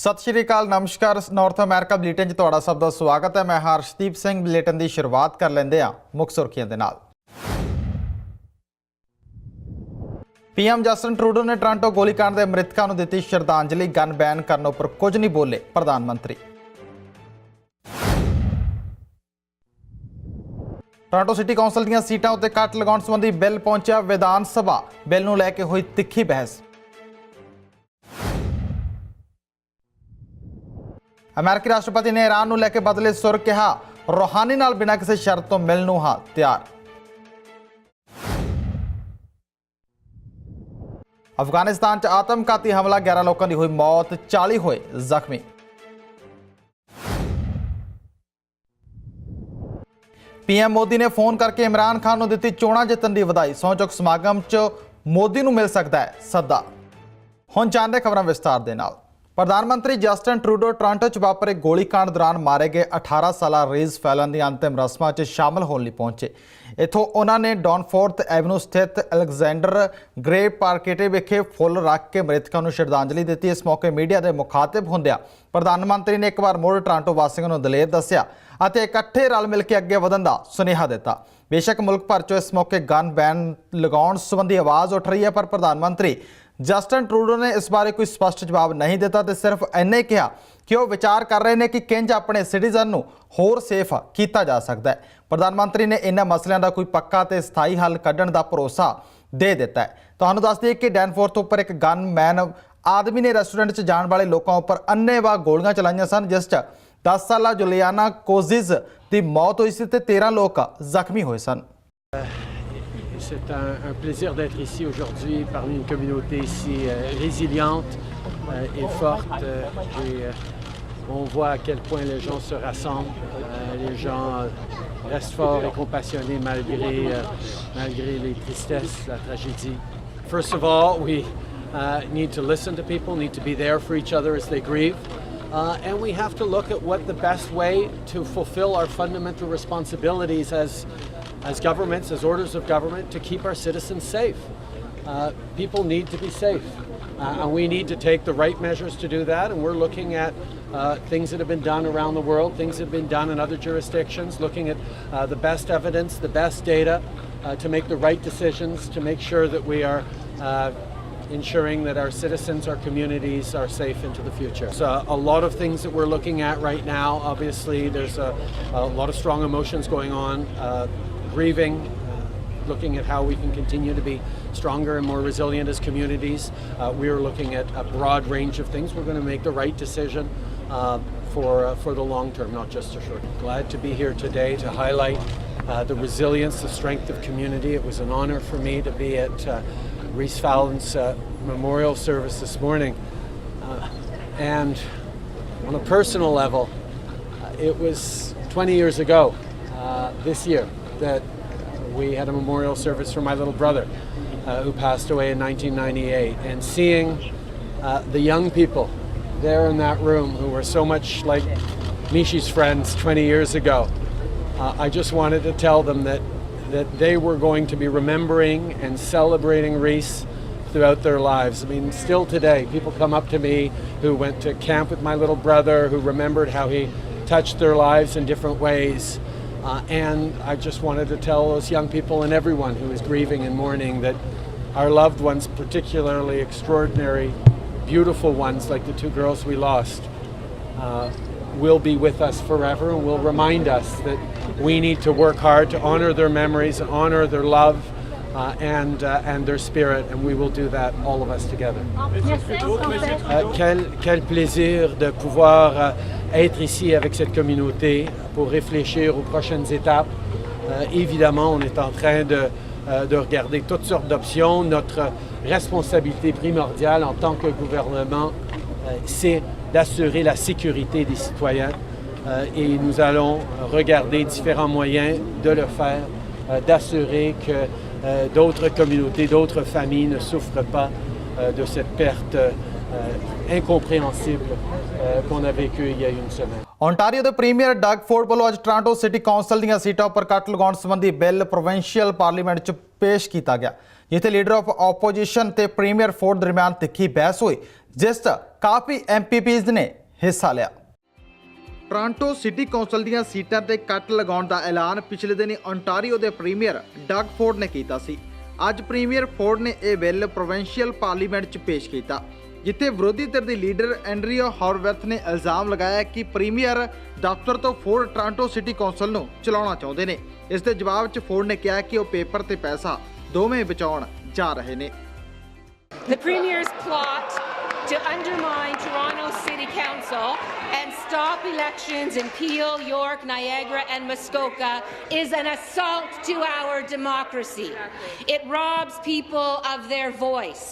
सत श्री अकाल नमस्कार नॉर्थ अमेरिका बुलेटिन 'ਚ ਤੁਹਾਡਾ ਸਭ ਦਾ ਸਵਾਗਤ है। मैं हर्षदीप सिंह बुलेटिन की शुरुआत कर लेंदे हां मुख सुर्खियां दे नाल। पीएम जस्टिन ट्रूडो ने टोरंटो गोलीकांड के मृतकों को दी श्रद्धांजलि। गन बैन करने पर कुछ नहीं बोले प्रधानमंत्री। टोरंटो सिटी कौंसल दी सीटां उत्ते कट लगाउण संबंधी बिल पहुंचा विधान सभा। बिल नूं लैके हुई तिखी बहस। अमेरिकी राष्ट्रपति ने ईरान नूं लैके बदले सुर, कहा रूहानी नाल बिना किसी शर्त तो मिलण नूं हां तैयार। अफगानिस्तान च आतमघाती हमला, 11 लोगों की हुई मौत, 40 होए जख्मी। पीएम मोदी ने फोन करके इमरान खान नूं दित्ती चोणां जितण दी वधाई। सौं चुक समागम च मोदी नूं मिल सकदा है सद्दा। हुण जाणदे खबरां विस्तार दे नाल। प्रधानमंत्री जस्टिन ट्रूडो टोरंटो च वापरे गोलीकांड दौरान मारे गए 18 साला रेज फैलन की अंतिम रस्मां च शामिल होने लिए पहुंचे। इथों उन्होंने डॉनफोर्थ एवेन्यू स्थित अलैगजेंडर ग्रे पार्केटे विखे फुल रख के मृतकों को श्रद्धांजलि दी। इस मौके मीडिया के मुखातिब होंदिया प्रधानमंत्री ने एक बार मुड़ टोरंटो वासियों को दलेर दस्सिया अते इकट्ठे रल मिल के अगे वधण दा सुनेहा दिता। बेशक मुल्क भर चो इस मौके गन बैन लगाउण संबंधी आवाज़ उठ रही है, पर प्रधानमंत्री जस्टिन ट्रूडो ने इस बारे कोई स्पष्ट जवाब नहीं दिता तो सिर्फ इन्ने कहा कि वह विचार कर रहे हैं कि किंज अपने सिटीजन को होर सेफ किया जा सकता है। प्रधानमंत्री ने इन्हां मसलियां का कोई पक्का तो स्थाई हल कढ़ण का भरोसा दे दिता है। तुहानूं दस दईए कि डैनफोर्थ उपर एक गन मैन आदमी ने रेस्टोरेंट च जाने वाले लोगों उपर अन्नेवाह गोलियां चलाइयां सन, जिस च 10 साला जुलियाना कोजिज की मौत हुई सी ते 13 लोग जख्मी हुए सन। C'est un plaisir d'être ici aujourd'hui parmi une communauté ici résiliente et forte. On voit à quel point les gens se rassemblent, les gens restent forts et compassionnés malgré les tristesses, la tragédie. First of all, we need to listen to people, need to be there for each other as they grieve. And we have to look at what the best way to fulfill our fundamental responsibilities as governments, as orders of government, to keep our citizens safe. People need to be safe, and we need to take the right measures to do that, and we're looking at things that have been done around the world, things that have been done in other jurisdictions, looking at the best evidence, the best data, to make the right decisions, to make sure that we are ensuring that our citizens, our communities are safe into the future. So a lot of things that we're looking at right now. Obviously there's a lot of strong emotions going on, grieving, looking at how we can continue to be stronger and more resilient as communities. We are looking at a broad range of things. We're going to make the right decision for the long term, not just the short. Glad to be here today to highlight the resilience, the strength of community. It was an honor for me to be at Reese Fallon's memorial service this morning, and on a personal level, it was 20 years ago this year that we had a memorial service for my little brother who passed away in 1998, and seeing the young people there in that room who were so much like Mishi's friends 20 years ago, I just wanted to tell them that they were going to be remembering and celebrating Reese throughout their lives. I mean, still today, people come up to me who went to camp with my little brother, who remembered how he touched their lives in different ways. And I just wanted to tell those young people and everyone who is grieving and mourning that our loved ones, particularly extraordinary, beautiful ones like the 2 girls we lost, will be with us forever, and will remind us that we need to work hard to honor their memories, honor their love, and their spirit, and we will do that, all of us together. Quel plaisir de pouvoir être ici avec cette communauté pour réfléchir aux prochaines étapes. Évidemment, on est en train de regarder toutes sortes d'options. Notre responsabilité primordiale en tant que gouvernement, c'est d'assurer la sécurité des citoyens, et nous allons regarder différents moyens de le faire, d'assurer que d'autres communautés, d'autres familles ne souffrent pas de cette perte incompréhensible qu'on a vécue il y a une semaine. Ontario के premiere Doug Ford वालों अज Toronto city council दी सीटां पर cut लगाउण संबंधी bill provincial parliament च पेश किया गया, जिथे leader of opposition ते प्रीमियर फोर्ड दरमियान तिखी बहस हुई, जिस ਕਾਫੀ MPPs ਨੇ ਹਿੱਸਾ ਲਿਆ। ਟੋਰਾਂਟੋ ਸਿਟੀ ਕੌਂਸਲ ਦੀਆਂ ਸੀਟਾਂ ਤੇ ਕੱਟ ਲਗਾਉਣ ਦਾ ਐਲਾਨ ਪਿਛਲੇ ਦਿਨੀ ਓਨਟਾਰੀਓ ਦੇ ਪ੍ਰੀਮੀਅਰ ਡਗ ਫੋਰਡ ਨੇ ਕੀਤਾ ਸੀ। ਅੱਜ ਪ੍ਰੀਮੀਅਰ ਫੋਰਡ ਨੇ ਇਹ ਬਿੱਲ ਪ੍ਰੋਵਿੰਸ਼ੀਅਲ ਪਾਰਲੀਮੈਂਟ 'ਚ ਪੇਸ਼ ਕੀਤਾ, ਜਿੱਥੇ ਵਿਰੋਧੀ ਧਿਰ ਦੀ ਲੀਡਰ ਐਂਡਰੀਓ ਹੌਰਵੈਥ ਨੇ ਇਲਜ਼ਾਮ ਲਗਾਇਆ ਕਿ ਪ੍ਰੀਮੀਅਰ ਦਫ਼ਤਰ ਤੋਂ ਫੋਰਡ ਟੋਰਾਂਟੋ ਸਿਟੀ ਕੌਂਸਲ ਨੂੰ ਚਲਾਉਣਾ ਚਾਹੁੰਦੇ ਨੇ। ਇਸ ਦੇ ਜਵਾਬ 'ਚ ਫੋਰਡ ਨੇ ਕਿਹਾ ਕਿ ਉਹ ਪੇਪਰ ਤੇ ਪੈਸਾ ਦੋਵੇਂ ਬਚਾਉਣ ਜਾ ਰਹੇ ਨੇ। The Premier's plot to undermine Toronto City Council and stop elections in Peel, York, Niagara and Muskoka is an assault to our democracy. It robs people of their voice.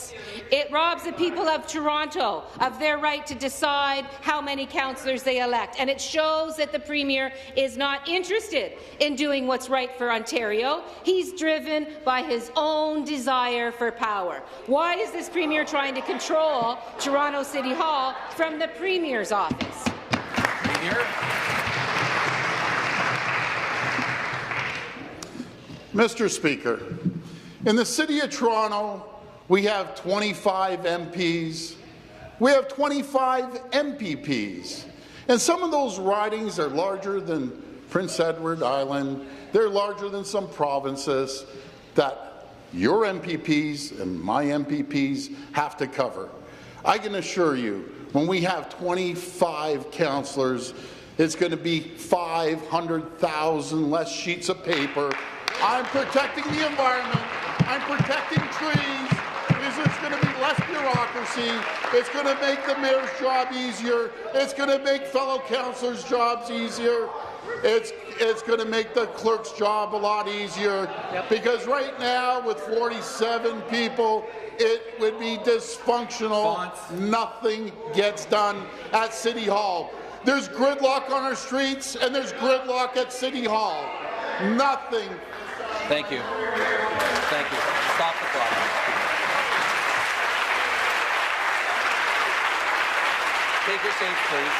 It robs the people of Toronto of their right to decide how many councillors they elect. And it shows that the Premier is not interested in doing what's right for Ontario. He's driven by his own desire for power. Why is this Premier trying to control Toronto City Hall from the Premier's office? Mr. Speaker, in the City of Toronto, we have 25 MPs. We have 25 MPPs. And some of those ridings are larger than Prince Edward Island. They're larger than some provinces that your MPPs and my MPPs have to cover. I can assure you, when we have 25 councillors, it's going to be 500,000 less sheets of paper. I'm protecting the environment. I'm protecting trees. There's going to be less bureaucracy. It's going to make the mayor's job easier. It's going to make fellow councillors' jobs easier. It's going to make the clerk's job a lot easier. Because right now, with 47 people, it would be dysfunctional. Nothing gets done at City Hall. There's gridlock on our streets, and there's gridlock at City Hall. Nothing. Thank you. Thank you. Stop the clock. Take your seats, please.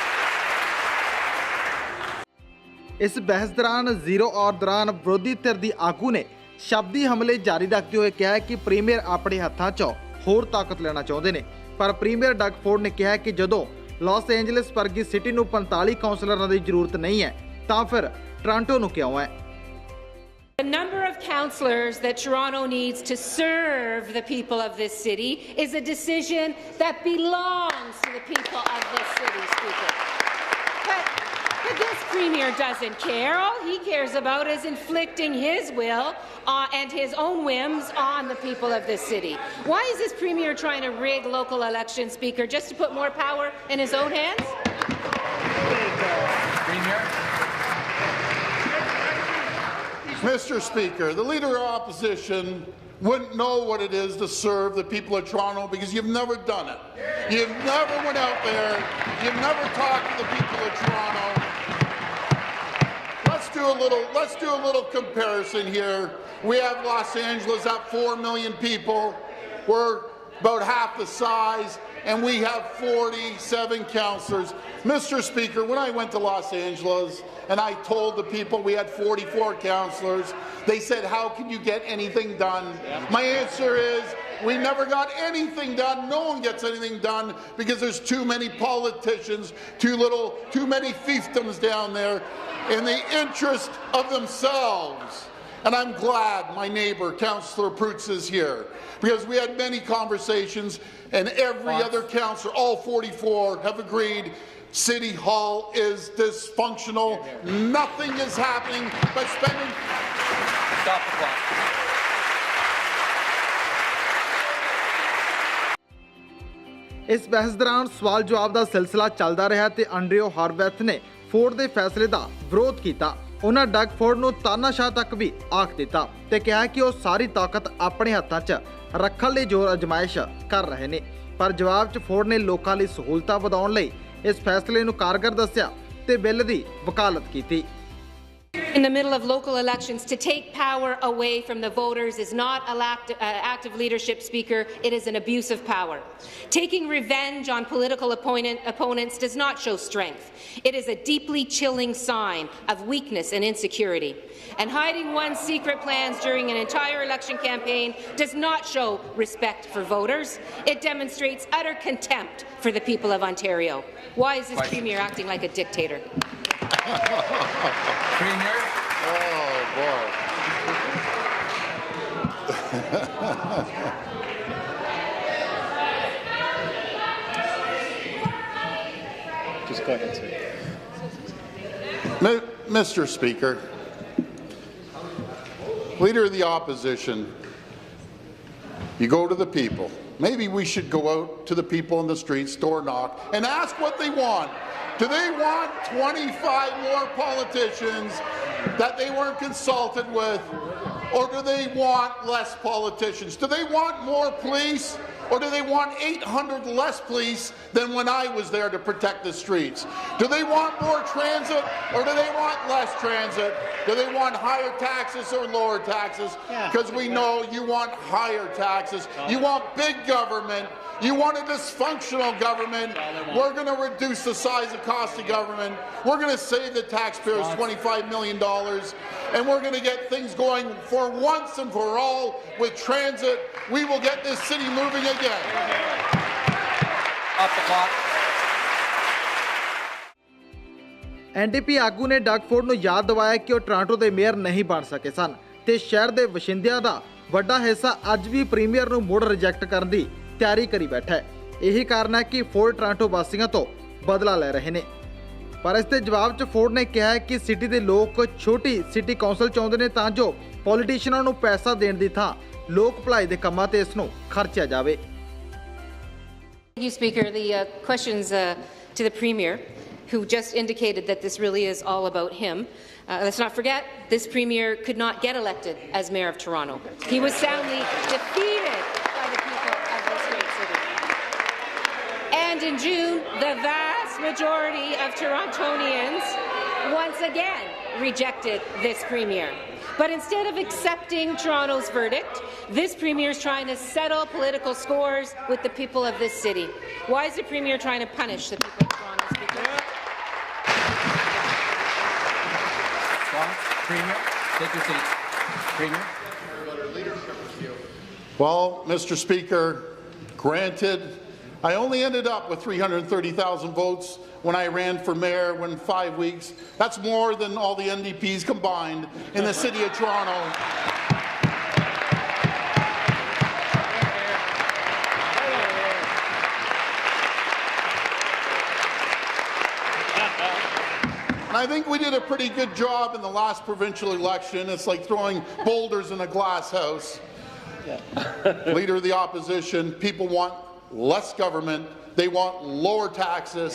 ਇਸ ਬਹਿਸ ਦੌਰਾਨ zero ਔਰ ਦੌਰਾਨ ਵਿਰੋਧੀ ਧਿਰ ਦੀ ਆਗੂ ਨੇ ਸ਼ਬਦੀ ਹਮਲੇ ਜਾਰੀ ਰੱਖਦੇ ਹੋਏ ਕਿਹਾ ਕਿ ਪ੍ਰੀਮੀਅਰ ਆਪਣੇ ਹੱਥਾਂ 'ਚੋਂ ਹੋਰ ਤਾਕਤ ਲੈਣਾ ਚਾਹੁੰਦੇ ਨੇ। ਪਰ ਪ੍ਰੀਮੀਅਰ ਡਗ ਫੋਰਡ ਨੇ ਕਿਹਾ ਕਿ ਜਦੋਂ ਲਾਸ ਏਂਜਲਸ ਵਰਗੀ ਸਿਟੀ ਨੂੰ 45 ਕਾਉਂਸਲਰਾਂ ਦੀ ਜ਼ਰੂਰਤ ਨਹੀਂ ਹੈ ਤਾਂ ਫਿਰ ਟੋਰਾਂਟੋ ਨੂੰ ਕਿਉਂ ਹੈ। The number of councillors that Toronto needs to serve the people of this city is a decision that belongs to the people of this city, Speaker. But this Premier doesn't care. All he cares about is inflicting his will and his own whims on the people of this city. Why is this Premier trying to rig local elections, Speaker, just to put more power in his own hands? Premier. Mr. Speaker, the Leader of Opposition wouldn't know what it is to serve the people of Toronto because you've never done it. You've never went out there. You've never talked to the people of Toronto. Let's do a little comparison here. We have Los Angeles at 4 million people. We're about half the size, and we have 47 councillors. Mr. Speaker, when I went to Los Angeles and I told the people we had 44 councillors, they said, how can you get anything done? My answer is, we never got anything done. No one gets anything done because there's too many politicians, too many fiefdoms down there in the interest of themselves. And I'm glad my neighbour, Councillor Prutz, is here because we had many conversations and every other councillor, all 44, have agreed City Hall is dysfunctional. Nothing is happening but spending. Stop the clock. ਇਸ ਬਹਿਸ ਦੌਰਾਨ ਸਵਾਲ ਜਵਾਬ ਦਾ ਸਿਲਸਿਲਾ ਚੱਲਦਾ ਰਿਹਾ ਤੇ ਐਂਡਰੀਓ ਹੌਰਵੈਥ ਨੇ ਫੋਰਡ ਦੇ ਫੈਸਲੇ ਦਾ ਵਿਰੋਧ ਕੀਤਾ। ਉਹਨਾਂ ਡਗ ਫੋਰਡ ਨੂੰ ਤਾਨਾਸ਼ਾਹ ਤੱਕ ਵੀ ਆਖ ਦਿੱਤਾ ਤੇ ਕਿਹਾ ਕਿ ਉਹ ਸਾਰੀ ਤਾਕਤ ਆਪਣੇ ਹੱਥਾਂ 'ਚ ਰੱਖਣ ਲਈ ਜ਼ੋਰ ਅਜ਼ਮਾਇਸ਼ ਕਰ ਰਹੇ ਨੇ। ਪਰ ਜਵਾਬ 'ਚ ਫੋਰਡ ਨੇ ਲੋਕਾਂ ਲਈ ਸਹੂਲਤਾਂ ਵਧਾਉਣ ਲਈ ਇਸ ਫੈਸਲੇ ਨੂੰ ਕਾਰਗਰ ਦੱਸਿਆ ਤੇ ਬਿੱਲ ਦੀ ਵਕਾਲਤ ਕੀਤੀ। in the middle of local elections to take power away from the voters is not active leadership, Speaker. It is an abuse of power. Taking revenge on political opponents does not show strength. It is a deeply chilling sign of weakness and insecurity. And hiding one's secret plans during an entire election campaign does not show respect for voters. It demonstrates utter contempt for the people of Ontario. Why is this Premier acting like a dictator? Premier. Oh, boy. Just go ahead, sir. Mr. Speaker, Leader of the Opposition, you go to the people. Maybe we should go out to the people in the streets, door knock, and ask what they want. Do they want 25 more politicians that they weren't consulted with? Or do they want less politicians? Do they want more police? Or do they want 800 less police than when I was there to protect the streets? Do they want more transit or do they want less transit? Do they want higher taxes or lower taxes? Because we know you want higher taxes. You want big government. You want a dysfunctional government. We're going to reduce the size and cost of government. We're going to save the taxpayers $25 million. And we're going to get things going for once and for all with transit. We will get this city moving again. Off the clock. NDP ਆਗੂ ਨੇ ਡਗਫੋਰਡ ਨੂੰ ਯਾਦ ਦਿਵਾਇਆ ਕਿ ਉਹ Toronto ਦੇ mayor ਨਹੀਂ ਬਣ ਸਕੇ ਸਨ ਤੇ ਸ਼ਹਿਰ ਦੇ ਵਸਿੰਦਿਆਂ ਦਾ ਵੱਡਾ ਹਿੱਸਾ ਅੱਜ ਵੀ ਪ੍ਰੀਮੀਅਰ ਨੂੰ ਮੁੜ ਰਿਜੈਕਟ ਕਰਨ ਦੀ ਤਿਆਰੀ ਕਰੀ ਬੈਠਾ ਹੈ। ਇਹੀ ਕਾਰਨ ਹੈ ਕਿ ਫੋਰਡ ਟੋਰਾਂਟੋ ਵਾਸੀਆਂ ਤੋਂ ਬਦਲਾ ਲੈ ਰਹੇ ਨੇ। ਪਰ ਇਸ ਦੇ ਜਵਾਬ 'ਚ ਫੋਰਡ ਨੇ ਕਿਹਾ ਹੈ ਕਿ ਸਿਟੀ ਦੇ ਲੋਕ ਛੋਟੀ ਸਿਟੀ ਕੌਂਸਲ ਚਾਹੁੰਦੇ ਨੇ ਤਾਂ ਜੋ ਪੋਲੀਟੀਸ਼ੀਅਨਾਂ ਨੂੰ ਪੈਸਾ ਦੇਣ ਦੀ ਥਾਂ ਲੋਕ ਭਲਾਈ ਦੇ ਕੰਮਾਂ ਤੇ ਇਸ ਨੂੰ ਖਰਚਿਆ ਜਾਵੇ। Thank you, Speaker. The questions to the Premier, who just indicated that this really is all about him. Let's not forget, this Premier could not get elected as Mayor of Toronto. He was soundly defeated by the people of this great city. And in June, the vast majority of Torontonians once again rejected this Premier. But instead of accepting Toronto's verdict, this Premier is trying to settle political scores with the people of this city. Why is the Premier trying to punish the people of Toronto, Speaker? Premier, take your seat. Premier. Well, Mr. Speaker, granted, I only ended up with 330,000 votes when I ran for mayor in 5 weeks. That's more than all the NDPs combined in the city of Toronto. And I think we did a pretty good job in the last provincial election. It's like throwing boulders in a glass house. Leader of the Opposition, people want less government. They want lower taxes.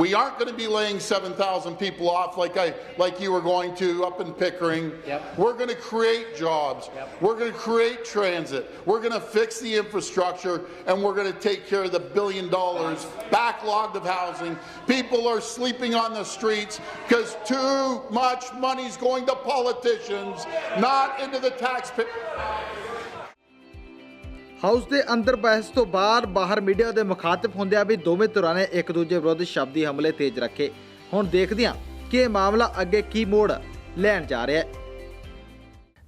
We aren't going to be laying 7,000 people off like you were going to up in Pickering. We're going to create jobs. We're going to create transit. We're going to fix the infrastructure, and we're going to take care of the $1 billion backlogged of housing. People are sleeping on the streets because too much money is going to politicians, not into the taxpayer. House ਦੇ ਅੰਦਰ ਬਹਿਸ ਤੋਂ ਬਾਹਰ media ਦੇ ਮੁਖਾਤਬ ਹੁੰਦਿਆਂ ਵੀ ਦੋਵੇਂ ਧਿਰਾਂ ਨੇ ਇੱਕ ਦੂਜੇ ਵਿਰੁੱਧ ਸ਼ਬਦੀ ਹਮਲੇ ਤੇਜ਼ ਰੱਖੇ। ਹੁਣ ਦੇਖਦੇ ਹਾਂ ਕਿ ਇਹ ਮਾਮਲਾ ਅੱਗੇ ਕੀ ਮੋੜ ਲੈਣ ਜਾ ਰਿਹਾ ਹੈ।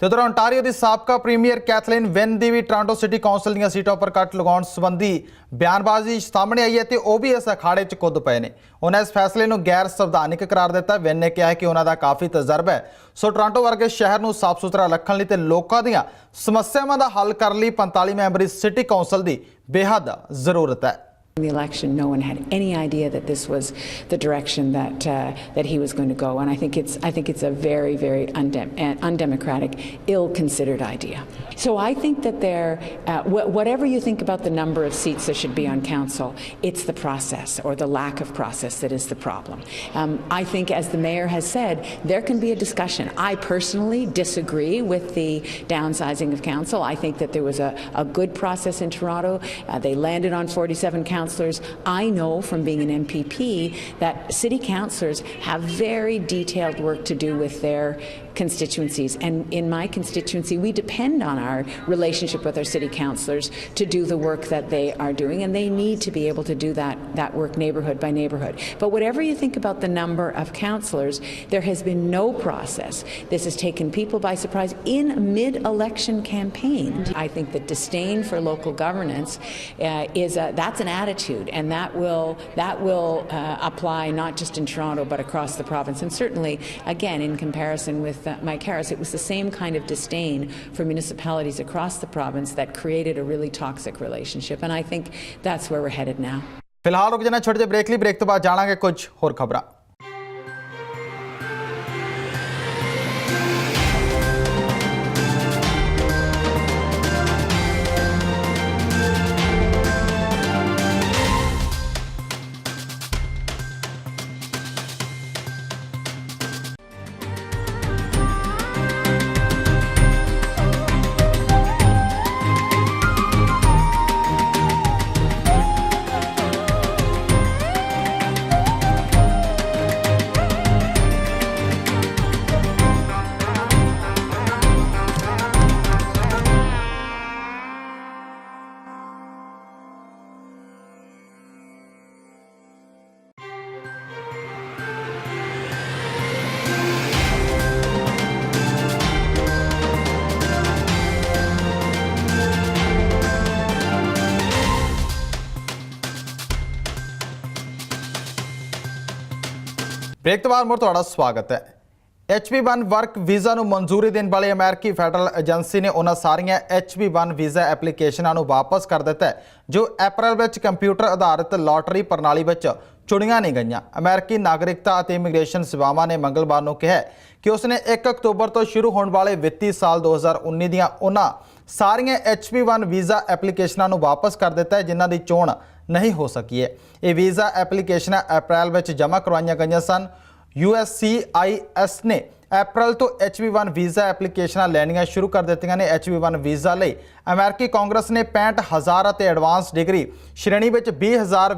ਤੇ ਉਧਰ ontario ਦੀ ਸਾਬਕਾ ਪ੍ਰੀਮੀਅਰ ਕੈਥਲੀਨ ਵਿਨ ਦੀ ਵੀ ਟੋਰਾਂਟੋ ਸਿਟੀ ਕੌਂਸਲ ਦੀਆਂ ਸੀਟਾਂ ਉੱਪਰ ਕੱਟ ਲਗਾਉਣ ਸੰਬੰਧੀ ਬਿਆਨਬਾਜ਼ੀ ਸਾਹਮਣੇ ਆਈ ਹੈ ਤੇ ਉਹ ਵੀ ਇਸ ਅਖਾੜੇ 'ਚ ਕੁੱਦ ਪਏ ਨੇ। ਉਹਨਾਂ ਇਸ ਫੈਸਲੇ ਨੂੰ ਗੈਰ ਸੰਵਿਧਾਨਿਕ ਕਰਾਰ ਦਿੱਤਾ। ਵਿਨ ਨੇ ਕਿਹਾ ਕਿ ਉਹਨਾਂ ਦਾ ਕਾਫੀ ਤਜਰਬਾ ਹੈ, ਸੋ ਟੋਰਾਂਟੋ ਵਰਗੇ ਸ਼ਹਿਰ ਨੂੰ ਸਾਫ਼ ਸੁਥਰਾ ਰੱਖਣ ਲਈ ਤੇ ਲੋਕਾਂ ਦੀਆਂ ਸਮੱਸਿਆਵਾਂ ਦਾ ਹੱਲ ਕਰਨ ਲਈ 45 ਮੈਂਬਰੀ ਸਿਟੀ ਕੌਂਸਲ ਦੀ ਬੇਹੱਦ ਜ਼ਰੂਰਤ ਹੈ। The election, no one had any idea that this was the direction that he was going to go, and I think it's a very, very undemocratic, ill-considered idea. So I think that whatever you think about the number of seats that should be on council, it's the process or the lack of process that is the problem. I think, as the mayor has said, there can be a discussion. I personally disagree with the downsizing of council. I think that there was a good process in Toronto. They landed on 47 councillors. councillors, I know from being an MPP that city councillors have very detailed work to do with their constituencies, and in my constituency we depend on our relationship with our city councillors to do the work that they are doing, and they need to be able to do that work neighbourhood by neighbourhood. But whatever you think about the number of councillors, there has been no process. This has taken people by surprise in a mid-election campaign. I think that disdain for local governance that's an attitude, and that will apply not just in Toronto but across the province. And certainly, again, in comparison with Mike Harris, it was the same kind of disdain for municipalities across the province that created a really toxic relationship, and I think that's where we're headed now. फिलहाल रुक जाना छोटे break ली break तो बाद जाणांगे कुछ होर खबरां। Break तो बाद मुड़ तुहाडा स्वागत है। HB1 वर्क वीज़ा ਨੂੰ ਮਨਜ਼ੂਰੀ ਦੇਣ ਵਾਲੀ ਅਮਰੀਕੀ ਫੈਡਰਲ ਏਜੰਸੀ ਨੇ ਉਹਨਾਂ ਸਾਰੀਆਂ HB1 ਵੀਜ਼ਾ ਐਪਲੀਕੇਸ਼ਨਾਂ ਨੂੰ ਵਾਪਸ ਕਰ ਦਿੱਤਾ ਹੈ ਜੋ ਅਪ੍ਰੈਲ ਵਿੱਚ ਕੰਪਿਊਟਰ ਆਧਾਰਿਤ ਲਾਟਰੀ ਪ੍ਰਣਾਲੀ ਵਿੱਚ ਚੁਣੀਆਂ ਨਹੀਂ ਗਈਆਂ। ਅਮਰੀਕੀ ਨਾਗਰਿਕਤਾ ਅਤੇ ਇਮੀਗ੍ਰੇਸ਼ਨ ਸੇਵਾਵਾਂ ਨੇ ਮੰਗਲਵਾਰ ਨੂੰ ਕਿਹਾ ਕਿ ਉਸਨੇ 1 ਅਕਤੂਬਰ ਤੋਂ ਸ਼ੁਰੂ ਹੋਣ ਵਾਲੇ ਵਿੱਤੀ ਸਾਲ 2019 ਦੀਆਂ ਉਹਨਾਂ ਸਾਰੀਆਂ HB1 ਵੀਜ਼ਾ ਐਪਲੀਕੇਸ਼ਨਾਂ ਨੂੰ ਵਾਪਸ ਕਰ ਦਿੱਤਾ ਹੈ ਜਿਨ੍ਹਾਂ ਦੀ ਚੋਣ नहीं हो सकी है। ये वीज़ा एप्लीकेशन अप्रैल में जमा करवाई गई सन। USCIS ने अप्रैल तो HB1 वीज़ा एप्लीकेशन लैनियां शुरू कर दित्तियां ने। HB1 वीज़ा लई अमेरिकी कांग्रेस ने 65,000 ਅਤੇ एडवांस डिग्री श्रेणी में 20,000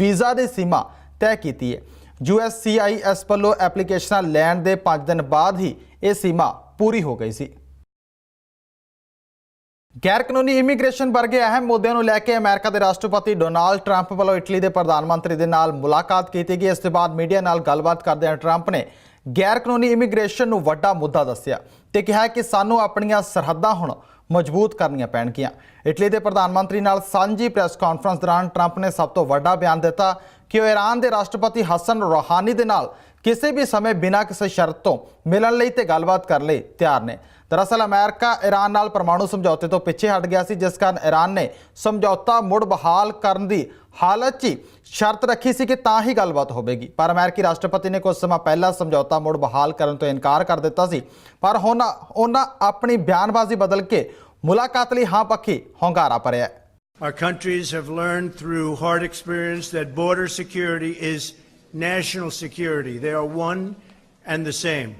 वीज़ा की सीमा तय की है। USCIS ਵੱਲੋਂ एप्लीकेशन लैण के 5 दिन बाद ही ये सीमा पूरी हो गई सी। गैर कानूनी इमीग्रेशन वर्गे अहम मुद्दों को लैके अमेरिका के राष्ट्रपति डोनाल्ड ट्रंप वालों इटली के प्रधानमंत्री के नाल मुलाकात की गई। इस बाद मीडिया नाल गलबात करदे ट्रंप ने गैर कानूनी इमीग्रेशन को वड्डा मुद्दा दस्सिया ते कहा कि सानू अपनियां सरहदां हुण मजबूत करनियां पैणगियां। इटली के प्रधानमंत्री नाल सांझी प्रेस कॉन्फ्रेंस दौरान ट्रंप ने सब तो वड्डा बयान दिता कि वह ईरान के राष्ट्रपति हसन रूहानी के नाल किसी भी समय बिना किसी शर्त तो मिलण लई ते गलबात करने लई तैयार ने। दरअसल अमेरिका ईरान नाल परमाणु समझौते तो पिछे हट गया सी, जिस कारण ईरान ने समझौता मुड़ बहाल करने की हालत ही शर्त रखी सी कि तां ही गलबात होगी। पर अमेरिकी राष्ट्रपति ने कुछ समय पहला समझौता मुड़ बहाल करने तो इनकार कर दिता सी, पर हुण उन्हां अपनी बयानबाजी बदल के मुलाकात लई हां पक्की होंगारा भरिया। Our countries have learned through hard experience that border security is national security. They are one and the same.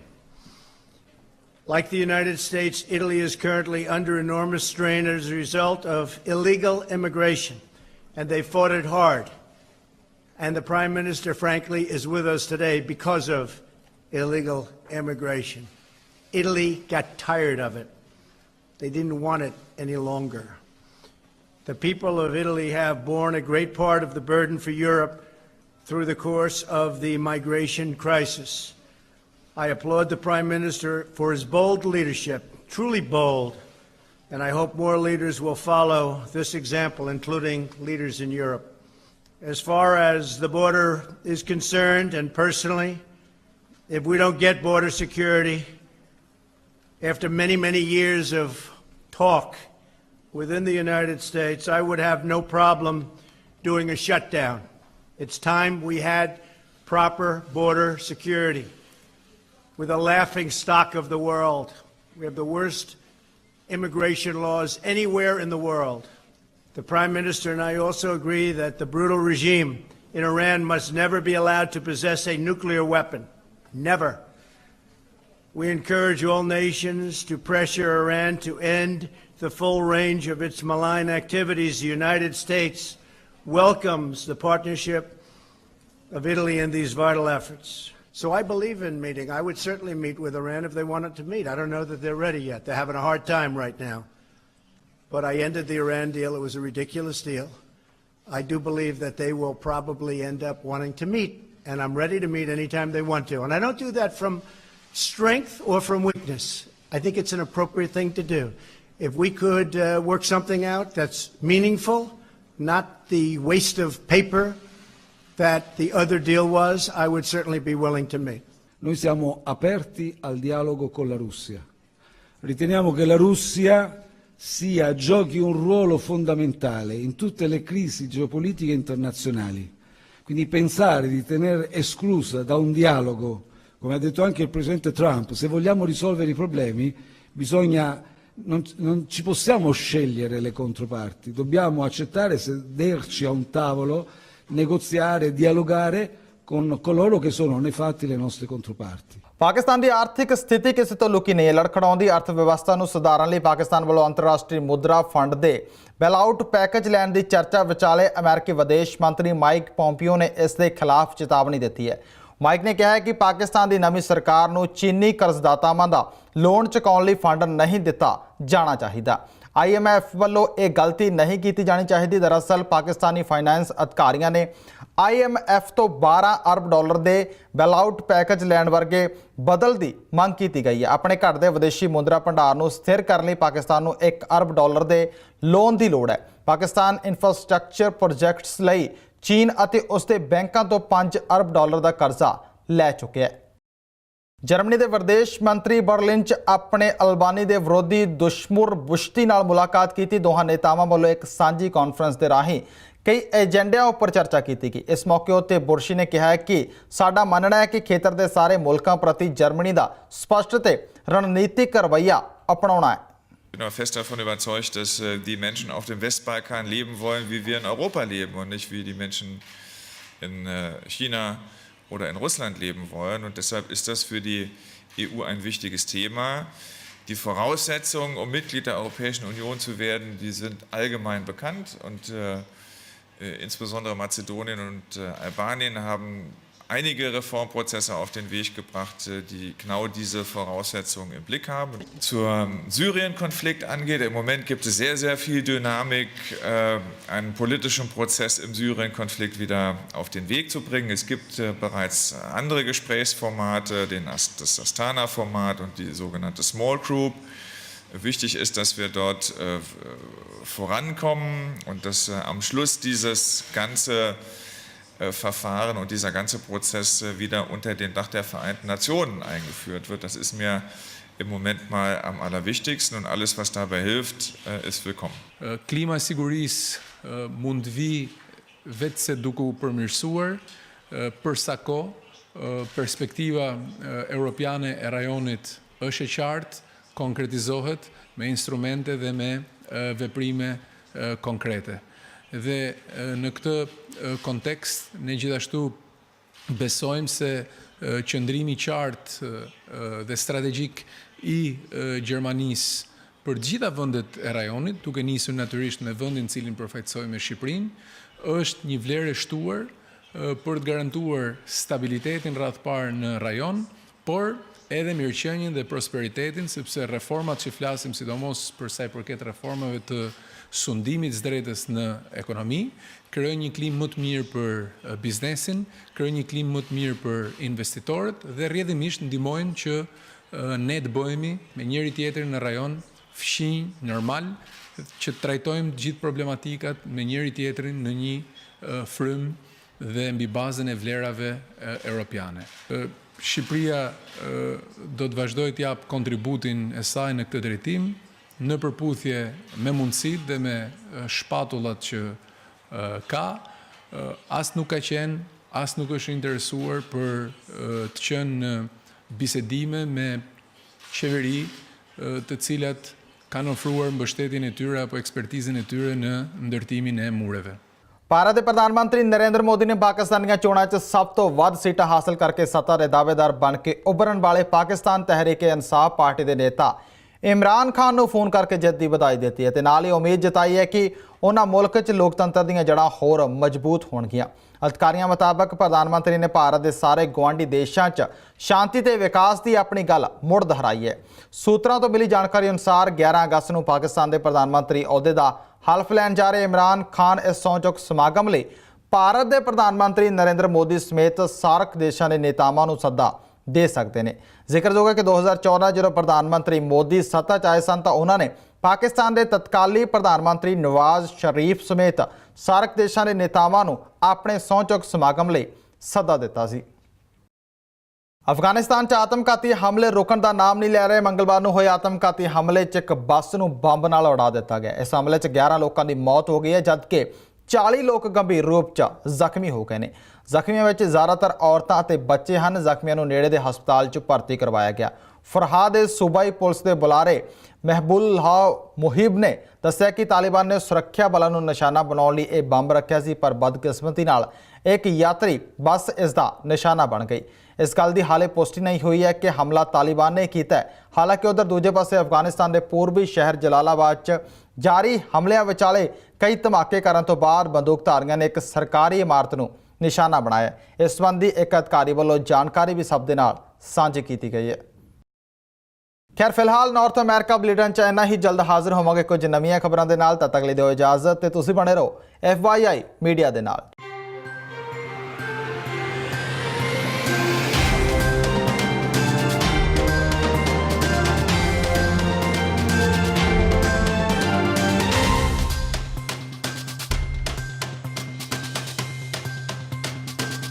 Like the United States, Italy is currently under enormous strain as a result of illegal immigration, and they fought it hard. And the Prime Minister, frankly, is with us today because of illegal immigration. Italy got tired of it. They didn't want it any longer. The people of Italy have borne a great part of the burden for Europe through the course of the migration crisis. I applaud the Prime Minister for his bold leadership, truly bold, and I hope more leaders will follow this example, including leaders in Europe. As far as the border is concerned, and personally, if we don't get border security, after many, many years of talk within the United States, I would have no problem doing a shutdown. It's time we had proper border security. We're the laughing stock of the world. We have the worst immigration laws anywhere in the world. The Prime Minister and I also agree that the brutal regime in Iran must never be allowed to possess a nuclear weapon. Never. We encourage all nations to pressure Iran to end the full range of its malign activities. The United States welcomes the partnership of Italy in these vital efforts. So I believe in meeting. I would certainly meet with Iran if they wanted to meet. I don't know that they're ready yet. They're having a hard time right now. But I ended the Iran deal. It was a ridiculous deal. I do believe that they will probably end up wanting to meet, and I'm ready to meet anytime they want to. And I don't do that from strength or from weakness. I think it's an appropriate thing to do. If we could work something out that's meaningful, not the waste of paper that the other deal was, I would certainly be willing to meet. Noi siamo aperti al dialogo con la Russia. Riteniamo che la Russia giochi un ruolo fondamentale in tutte le crisi geopolitiche internazionali. Quindi pensare di tenere esclusa da un dialogo, come ha detto anche il Presidente Trump, se vogliamo risolvere i problemi non ci possiamo scegliere le controparti, dobbiamo accettare, sederci a un tavolo, negoziare, dialogare con coloro che sono nei fatti le nostre controparti. Pakistan ਦੀ ਆਰਥਿਕ ਸਥਿਤੀ ਕਿਸੇ ਤੋਂ ਲੁਕੀ ਨਹੀਂ ਹੈ। ਲੜਖੜਾਉਂਦੀ ਅਰਥ ਵਿਵਸਥਾ ਨੂੰ ਸੁਧਾਰਨ ਲਈ ਪਾਕਿਸਤਾਨ ਵੱਲੋਂ ਅੰਤਰਰਾਸ਼ਟਰੀ ਮੁਦਰਾ ਫੰਡ ਦੇ ਬੇਲਆਊਟ ਪੈਕੇਜ ਲੈਣ ਦੀ ਚਰਚਾ ਵਿਚਾਲੇ ਅਮਰੀਕੀ ਵਿਦੇਸ਼ ਮੰਤਰੀ ਮਾਈਕ ਪੋਂਪੀਓ ਨੇ ਇਸ ਦੇ ਖਿਲਾਫ ਚੇਤਾਵਨੀ ਦਿੱਤੀ ਹੈ। ਮਾਈਕ ਨੇ ਕਿਹਾ ਹੈ ਕਿ ਪਾਕਿਸਤਾਨ ਦੀ ਨਵੀਂ ਸਰਕਾਰ ਨੂੰ ਚੀਨੀ ਕਰਜ਼ਦਾਤਾਵਾਂ ਦਾ ਲੋਨ ਚੁਕਾਉਣ ਲਈ ਫੰਡ ਨਹੀਂ ਦਿੱਤਾ ਜਾਣਾ ਚਾਹੀਦਾ। IMF ਵੱਲੋਂ ਇਹ ਗਲਤੀ ਨਹੀਂ ਕੀਤੀ ਜਾਣੀ ਚਾਹੀਦੀ। ਦਰਅਸਲ ਪਾਕਿਸਤਾਨੀ ਫਾਈਨੈਂਸ ਅਧਿਕਾਰੀਆਂ ਨੇ IMF ਤੋਂ 12 ਅਰਬ ਡਾਲਰ ਦੇ ਬੇਲਆਊਟ ਪੈਕੇਜ ਲੈਣ ਵਰਗੇ ਬਦਲ ਦੀ ਮੰਗ ਕੀਤੀ ਗਈ ਹੈ। ਆਪਣੇ ਘਰ ਦੇ ਵਿਦੇਸ਼ੀ ਮੁਦਰਾ ਭੰਡਾਰ ਨੂੰ ਸਥਿਰ ਕਰਨ ਲਈ ਪਾਕਿਸਤਾਨ ਨੂੰ 1 ਅਰਬ ਡਾਲਰ ਦੇ ਲੋਨ ਦੀ ਲੋੜ ਹੈ। ਪਾਕਿਸਤਾਨ ਇਨਫਰਾਸਟ੍ਰਕਚਰ ਪ੍ਰੋਜੈਕਟਸ ਲਈ ਚੀਨ ਅਤੇ ਉਸ ਦੇ ਬੈਂਕਾਂ ਤੋਂ 5 ਅਰਬ ਡਾਲਰ ਦਾ ਕਰਜ਼ਾ ਲੈ ਚੁੱਕਿਆ ਹੈ। ਜਰਮਨੀ ਦੇ ਵਿਦੇਸ਼ ਮੰਤਰੀ ਬਰਲਿਨ 'ਚ ਆਪਣੇ ਅਲਬਾਨੀ ਦੇ ਵਿਰੋਧੀ ਦੁਸ਼ਮੁਰ ਬੁਸ਼ਤੀ ਨਾਲ ਮੁਲਾਕਾਤ ਕੀਤੀ। ਦੋਹਾਂ ਨੇਤਾਵਾਂ ਵੱਲੋਂ ਇੱਕ ਸਾਂਝੀ ਕਾਨਫਰੰਸ ਦੇ ਰਾਹੀਂ ਕਈ ਏਜੰਡਿਆਂ ਉੱਪਰ ਚਰਚਾ ਕੀਤੀ ਗਈ। ਇਸ ਮੌਕੇ ਉੱਤੇ ਬੁਰਸ਼ੀ ਨੇ ਕਿਹਾ ਕਿ ਸਾਡਾ ਮੰਨਣਾ ਹੈ ਕਿ ਖੇਤਰ ਦੇ ਸਾਰੇ ਮੁਲਕਾਂ ਪ੍ਰਤੀ ਜਰਮਨੀ ਦਾ ਸਪਸ਼ਟ ਤੇ ਰਣਨੀਤਿਕ ਰਵੱਈਆ ਅਪਣਾਉਣਾ ਹੈ। Ich bin auch fest davon überzeugt, dass die Menschen auf dem Westbalkan leben wollen, wie wir in Europa leben und nicht wie die Menschen in China oder in Russland leben wollen. Und deshalb ist das für die EU ein wichtiges Thema. Die Voraussetzungen, um Mitglied der Europäischen Union zu werden, die sind allgemein bekannt. Und insbesondere Mazedonien und Albanien haben einige Reformprozesse auf den Weg gebracht, die genau diese Voraussetzungen im Blick haben. Zur Syrien-Konflikt angeht, im Moment gibt es sehr, sehr viel Dynamik, einen politischen Prozess im Syrien-Konflikt wieder auf den Weg zu bringen. Es gibt bereits andere Gesprächsformate, das Astana-Format und die sogenannte Small Group. Wichtig ist, dass wir dort vorankommen und dass am Schluss dieses ganze Verfahren und dieser ganze Prozess wieder unter dem Dach der Vereinten Nationen eingeführt wird. Das ist mir im Moment mal am allerwichtigsten und alles, was dabei hilft, ist willkommen. Klima e sigurisë mund vi vetë se duke u përmirësuar, për sa kohë perspektiva europiane e rajonit është e qartë, konkretizohet me instrumente dhe me veprime konkrete. Dhe në këtë kontekst ne gjithashtu besojmë se qëndrimi i qartë dhe strategjik i Gjermanisë për gjitha vendet e rajonit, duke nisur natyrisht me vendin cilin përfaqësojmë me Shqipërinë, është një vlerë e shtuar për të garantuar stabilitetin radhpar në rajon, por edhe mirëqenien dhe prosperitetin, sepse reformat që flasim, sidomos për sa i përket reformave të sundimit së drejtës në ekonomi, krijojnë një klimë më të mirë për biznesin, krijojnë një klimë më të mirë për investitorët dhe rrjedhimisht ndihmojnë që ne të bëhemi me njëri tjetrin në rajon fshinj normal, që të trajtojmë gjithë problematikat me njëri tjetrin në një frym dhe mbi bazën e vlerave europiane. Shqipëria do të vazhdojë të jap kontributin e saj në këtë drejtim, në përputhje me mundësitë dhe me shpatullat që ka, as nuk ka qenë, as nuk është interesuar për të qenë në bisedime me qeveri të cilat kanë ofruar mbështetjen e tyre apo ekspertizën e tyre në ndërtimin e mureve. Bharat ਦੇ ਪ੍ਰਧਾਨ ਮੰਤਰੀ ਨਰਿੰਦਰ ਮੋਦੀ ਨੇ ਪਾਕਿਸਤਾਨ ਦੀਆਂ ਚੋਣਾਂ 'ਚ ਸਭ ਤੋਂ ਵੱਧ ਸੀਟਾਂ ਹਾਸਲ ਕਰਕੇ ਸੱਤਾ ਦੇ ਦਾਅਵੇਦਾਰ ਬਣ ਕੇ ਉੱਭਰਨ ਵਾਲੇ ਪਾਕਿਸਤਾਨ ਤਹਿਰੀਕ-ਏ-ਇਨਸਾਫ ਪਾਰਟੀ ਦੇ ਨੇਤਾ ਇਮਰਾਨ ਖਾਨ ਨੂੰ ਫੋਨ ਕਰਕੇ ਜਿੱਤ ਦੀ ਵਧਾਈ ਦਿੱਤੀ ਹੈ ਤੇ ਨਾਲ ਹੀ ਉਮੀਦ ਜਤਾਈ ਹੈ ਕਿ ਉਹਨਾਂ ਮੁਲਕ 'ਚ ਲੋਕਤੰਤਰ ਦੀਆਂ ਜੜ੍ਹਾਂ ਹੋਰ ਮਜ਼ਬੂਤ ਹੋਣਗੀਆਂ। ਅਧਿਕਾਰੀਆਂ ਮੁਤਾਬਕ ਪ੍ਰਧਾਨ ਮੰਤਰੀ ਨੇ ਭਾਰਤ ਦੇ ਸਾਰੇ ਗੁਆਂਢੀ ਦੇਸ਼ਾਂ 'ਚ ਸ਼ਾਂਤੀ ਤੇ ਵਿਕਾਸ ਦੀ ਆਪਣੀ ਗੱਲ ਮੁੜ ਦੁਹਰਾਈ ਹੈ। ਸੂਤਰਾਂ ਤੋਂ ਮਿਲੀ ਜਾਣਕਾਰੀ ਅਨੁਸਾਰ 11 ਅਗਸਤ ਨੂੰ ਪਾਕਿਸਤਾਨ ਦੇ ਪ੍ਰਧਾਨ ਮੰਤਰੀ ਅਹੁਦੇ ਦਾ ਹਲਫ ਲੈਣ ਜਾ ਰਹੇ ਇਮਰਾਨ ਖਾਨ ਇਸ ਸਹੁੰ ਚੁੱਕ ਸਮਾਗਮ ਲਈ ਭਾਰਤ ਦੇ ਪ੍ਰਧਾਨ ਮੰਤਰੀ ਨਰਿੰਦਰ ਮੋਦੀ ਸਮੇਤ ਸਾਰਕ ਦੇਸ਼ਾਂ ਦੇ ਨੇਤਾਵਾਂ ਨੂੰ ਸੱਦਾ ਦੇ ਸਕਦੇ ਨੇ। ਜ਼ਿਕਰਯੋਗ ਹੈ ਕਿ 2014 ਜਦੋਂ ਪ੍ਰਧਾਨ ਮੰਤਰੀ ਮੋਦੀ ਸੱਤਾ 'ਚ ਆਏ ਸਨ ਤਾਂ ਉਹਨਾਂ ਨੇ ਪਾਕਿਸਤਾਨ ਦੇ ਤਤਕਾਲੀ ਪ੍ਰਧਾਨ ਮੰਤਰੀ ਨਵਾਜ਼ ਸ਼ਰੀਫ ਸਮੇਤ ਸਾਰਕ ਦੇਸ਼ਾਂ ਦੇ ਨੇਤਾਵਾਂ ਨੂੰ ਆਪਣੇ ਸਹੁੰ ਚੁੱਕ ਸਮਾਗਮ ਲਈ ਸੱਦਾ ਦਿੱਤਾ ਸੀ। ਅਫਗਾਨਿਸਤਾਨ 'ਚ ਆਤਮਘਾਤੀ ਹਮਲੇ ਰੁਕਣ ਦਾ ਨਾਮ ਨਹੀਂ ਲੈ ਰਹੇ। ਮੰਗਲਵਾਰ ਨੂੰ ਹੋਏ ਆਤਮਘਾਤੀ ਹਮਲੇ 'ਚ ਇੱਕ ਬੱਸ ਨੂੰ ਬੰਬ ਨਾਲ ਉਡਾ ਦਿੱਤਾ ਗਿਆ। ਇਸ ਹਮਲੇ 'ਚ 11 ਲੋਕਾਂ ਦੀ ਮੌਤ ਹੋ ਗਈ ਹੈ ਜਦਕਿ 40 ਲੋਕ ਗੰਭੀਰ ਰੂਪ 'ਚ ਜ਼ਖਮੀ ਹੋ ਗਏ ਨੇ। ਜ਼ਖਮੀਆਂ ਵਿੱਚ ਜ਼ਿਆਦਾਤਰ ਔਰਤਾਂ ਅਤੇ ਬੱਚੇ ਹਨ। ਜ਼ਖਮੀਆਂ ਨੂੰ ਨੇੜੇ ਦੇ ਹਸਪਤਾਲ 'ਚ ਭਰਤੀ ਕਰਵਾਇਆ ਗਿਆ। ਫਰਹਾਦ ਦੇ ਸੂਬਾਈ ਪੁਲਿਸ ਦੇ ਬੁਲਾਰੇ ਮਹਿਬੂਬੁੱਲਾਹ ਮੁਹੀਬ ਨੇ ਦੱਸਿਆ ਕਿ ਤਾਲਿਬਾਨ ਨੇ ਸੁਰੱਖਿਆ ਬਲਾਂ ਨੂੰ ਨਿਸ਼ਾਨਾ ਬਣਾਉਣ ਲਈ ਇਹ ਬੰਬ ਰੱਖਿਆ ਸੀ, ਪਰ ਬਦਕਿਸਮਤੀ ਨਾਲ ਇੱਕ ਯਾਤਰੀ ਬੱਸ ਇਸ ਦਾ ਨਿਸ਼ਾਨਾ ਬਣ ਗਈ। ਇਸ ਗੱਲ ਦੀ ਹਾਲੇ ਪੁਸ਼ਟੀ ਨਹੀਂ ਹੋਈ ਹੈ ਕਿ ਹਮਲਾ ਤਾਲਿਬਾਨ ਨੇ ਕੀਤਾ ਹੈ। ਹਾਲਾਂਕਿ ਉਧਰ ਦੂਜੇ ਪਾਸੇ ਅਫਗਾਨਿਸਤਾਨ ਦੇ ਪੂਰਬੀ ਸ਼ਹਿਰ ਜਲਾਲਾਬਾਦ 'ਚ ਜਾਰੀ ਹਮਲਿਆਂ ਵਿਚਾਲੇ ਕਈ ਧਮਾਕੇ ਕਰਨ ਤੋਂ ਬਾਅਦ ਬੰਦੂਕਧਾਰੀਆਂ ਨੇ ਇੱਕ ਸਰਕਾਰੀ ਇਮਾਰਤ ਨੂੰ ਨਿਸ਼ਾਨਾ ਬਣਾਇਆ। ਇਸ ਸੰਬੰਧੀ ਇੱਕ ਅਧਿਕਾਰੀ ਵੱਲੋਂ ਜਾਣਕਾਰੀ ਵੀ ਸਭ ਦੇ ਨਾਲ ਸਾਂਝੀ ਕੀਤੀ ਗਈ ਹੈ। ਖੈਰ ਫਿਲਹਾਲ ਨਾਰਥ ਅਮਰੀਕਾ ਬੁਲੇਟਿਨ 'ਚ ਇੰਨਾ ਹੀ। ਜਲਦ ਹਾਜ਼ਰ ਹੋਵਾਂਗੇ ਕੁਝ ਨਵੀਆਂ ਖਬਰਾਂ ਦੇ ਨਾਲ। ਤਦ ਤੱਕ ਲਈ ਦਿਓ ਇਜਾਜ਼ਤ ਤੇ ਤੁਸੀਂ ਬਣੇ ਰਹੋ FYI ਮੀਡੀਆ ਦੇ ਨਾਲ।